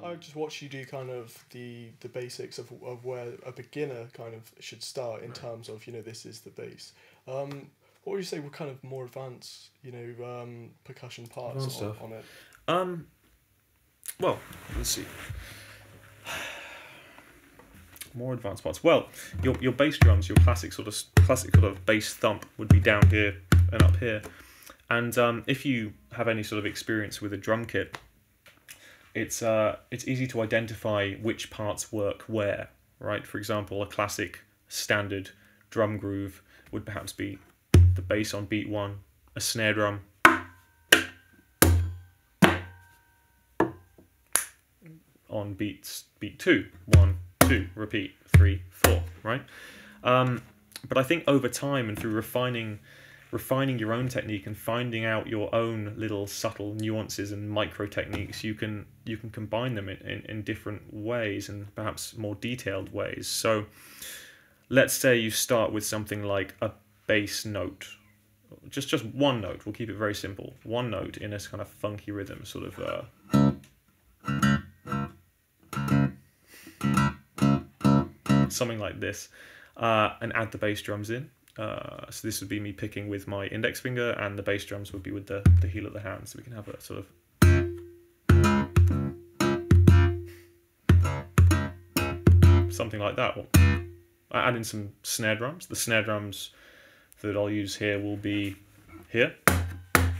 I just watch you do kind of the basics of where a beginner kind of should start in terms of, you know, this is the bass. What would you say were kind of more advanced, you know, percussion parts on it? Well, let's see. More advanced parts. Well, your bass drums, your classic sort of bass thump would be down here and up here. And if you have any sort of experience with a drum kit, it's easy to identify which parts work where, right? For example, a classic standard drum groove would perhaps be the bass on beat 1, a snare drum, on beat 2, 1, 2, repeat, 3, 4, right? But I think over time and through refining your own technique and finding out your own little subtle nuances and micro techniques, you can combine them in different ways and perhaps more detailed ways. So let's say you start with something like a bass note, just one note. We'll keep it very simple. One note in a kind of funky rhythm, sort of something like this, and add the bass drums in. So this would be me picking with my index finger, and the bass drums would be with the heel of the hand. So we can have a sort of something like that. I add in some snare drums. The snare drums that I'll use here will be here.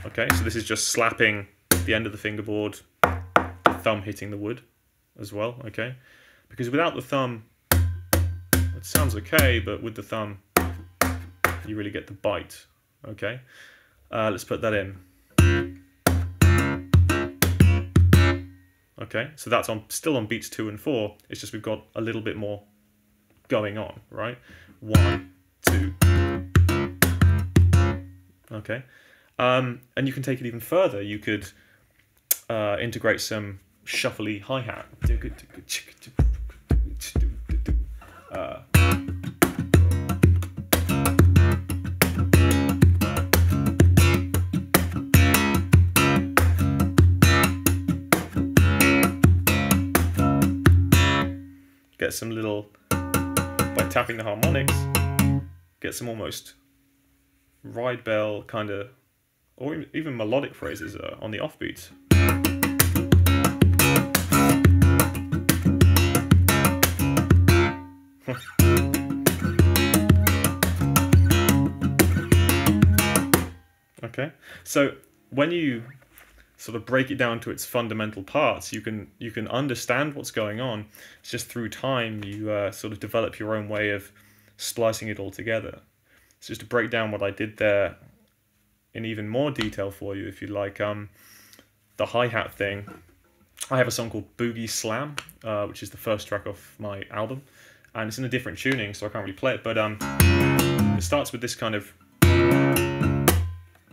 Okay, so this is just slapping the end of the fingerboard, the thumb hitting the wood as well. Okay, because without the thumb, it sounds okay, but with the thumb, you really get the bite. Okay, let's put that in. Okay, so that's still on beats 2 and 4. It's just we've got a little bit more going on, right? 1, 2. Okay, and you can take it even further. You could integrate some shuffly hi-hat. Get some little, by tapping the harmonics, get some almost ride bell kind of, or even melodic phrases on the offbeats. Okay, so when you sort of break it down to its fundamental parts, you can understand what's going on. It's just through time you sort of develop your own way of splicing it all together. So just to break down what I did there in even more detail for you, if you like, the hi-hat thing, I have a song called Boogie Slam, which is the first track off my album, and it's in a different tuning, so I can't really play it, but it starts with this kind of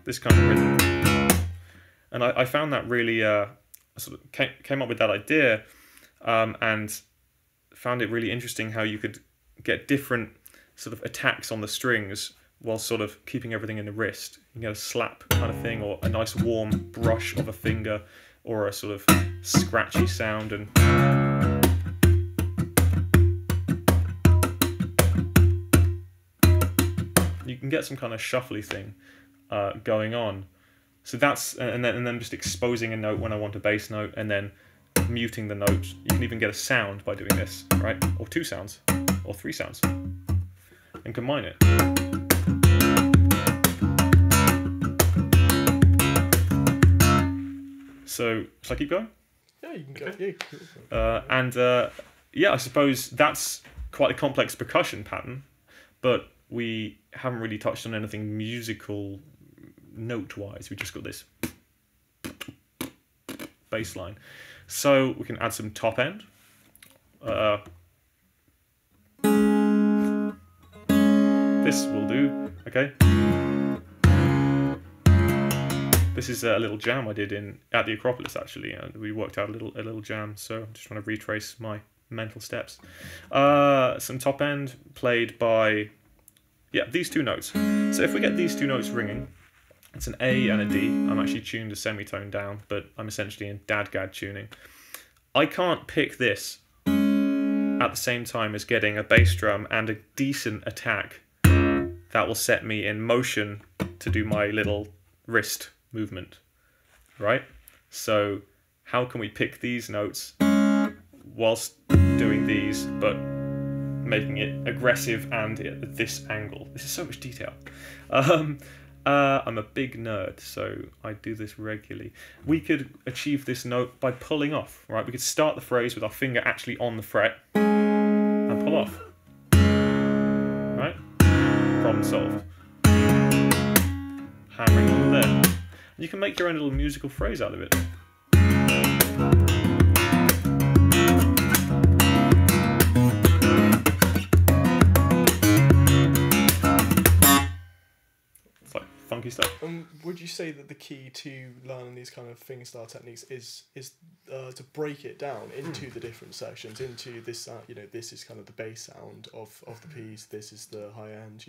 rhythm. And I found that really, sort of came up with that idea, and found it really interesting how you could get different sort of attacks on the strings while sort of keeping everything in the wrist. You can get a slap kind of thing, or a nice warm brush of a finger, or a sort of scratchy sound, and you can get some kind of shuffly thing going on. So that's, and then just exposing a note when I want a bass note, and then muting the note. You can even get a sound by doing this, right? Or 2 sounds, or 3 sounds, and combine it. So, shall I keep going? Yeah, you can go. Okay. Yeah. Yeah, I suppose that's quite a complex percussion pattern, but we haven't really touched on anything musical note-wise. We just got this bass line. So we can add some top end. This will do, okay? This is a little jam I did at the Acropolis, actually, and we worked out a little jam, so I'm just trying to retrace my mental steps. Some top end played by, yeah, these 2 notes. So if we get these 2 notes ringing, It's an A and a D. I'm actually tuned a semitone down, but I'm essentially in dadgad tuning. I can't pick this at the same time as getting a bass drum and a decent attack that will set me in motion to do my little wrist movement, right? So how can we pick these notes whilst doing these, but making it aggressive and at this angle? This is so much detail. I'm a big nerd, so I do this regularly. We could achieve this note by pulling off, right? We could start the phrase with our finger actually on the fret and pull off, right? Problem solved. Hammering on there. And you can make your own little musical phrase out of it. Funky stuff. Would you say that the key to learning these kind of fingerstyle techniques is to break it down into the different sections, into this this is kind of the bass sound of the piece, this is the high end,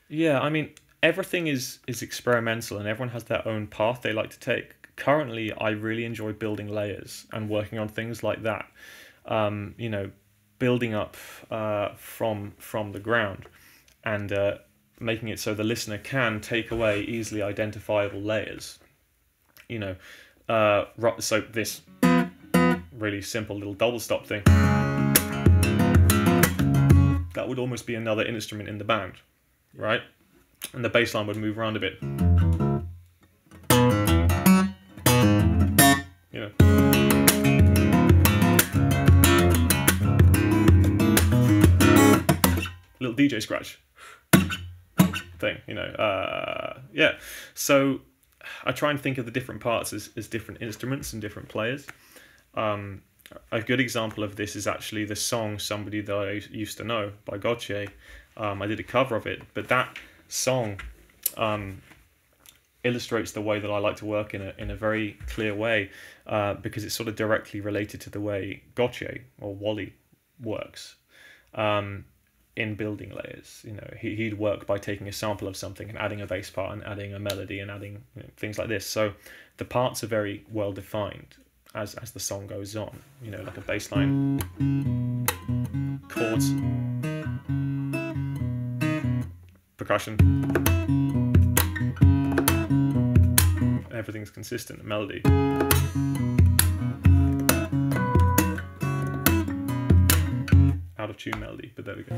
Yeah, I mean, everything is experimental and everyone has their own path they like to take. Currently, I really enjoy building layers and working on things like that. Building up from the ground and making it so the listener can take away easily identifiable layers. So this really simple little double stop thing, that would almost be another instrument in the band, right? And the bass line would move around a bit. Little DJ scratch thing, yeah. So I try and think of the different parts as different instruments and different players. A good example of this is actually the song Somebody That I Used to Know by Gautier. I did a cover of it, but that song illustrates the way that I like to work in a very clear way, because it's sort of directly related to the way Gautier or Wally works. In building layers, he'd work by taking a sample of something and adding a bass part and adding a melody and adding things like this. So the parts are very well defined as the song goes on. Like a bass line, chords, percussion, everything's consistent. Melody. Out of tune melody, but there we go.